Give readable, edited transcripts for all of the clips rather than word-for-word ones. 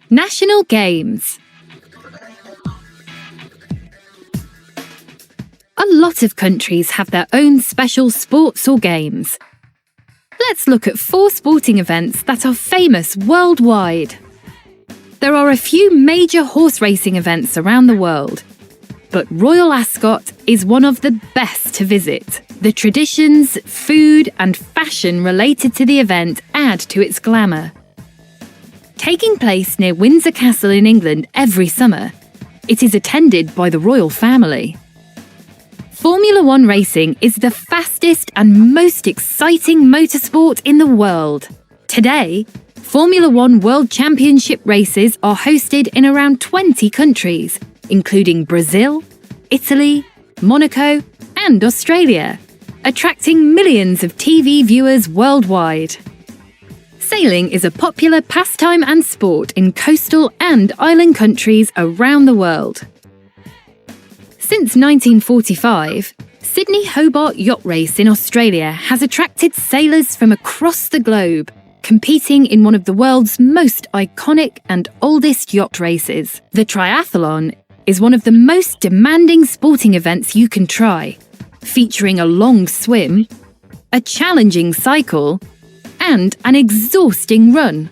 National Games. A lot of countries have their own special sports or games. Let's look at 4 sporting events that are famous worldwide. There are a few major horse racing events around the world, but Royal Ascot is one of the best to visit. The traditions, food, and fashion related to the event add to its glamour. Taking place near Windsor Castle in England every summer, it is attended by the royal family. Formula One racing is the fastest and most exciting motorsport in the world. Today, Formula One World Championship races are hosted in around 20 countries, including Brazil, Italy, Monaco, and Australia, attracting millions of TV viewers worldwide. Sailing is a popular pastime and sport in coastal and island countries around the world. Since 1945, Sydney Hobart Yacht Race in Australia has attracted sailors from across the globe, competing in one of the world's most iconic and oldest yacht races. The triathlon is one of the most demanding sporting events you can try, featuring a long swim, a challenging cycle, and an exhausting run.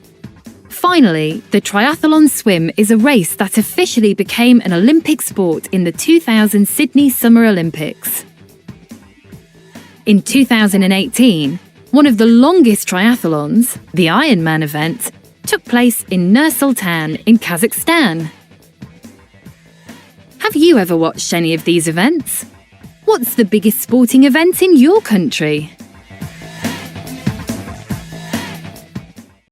Finally, the triathlon swim is a race that officially became an Olympic sport in the 2000 Sydney Summer Olympics. In 2018, one of the longest triathlons, the Ironman event, took place in Nur-Sultan in Kazakhstan. Have you ever watched any of these events? What's the biggest sporting event in your country?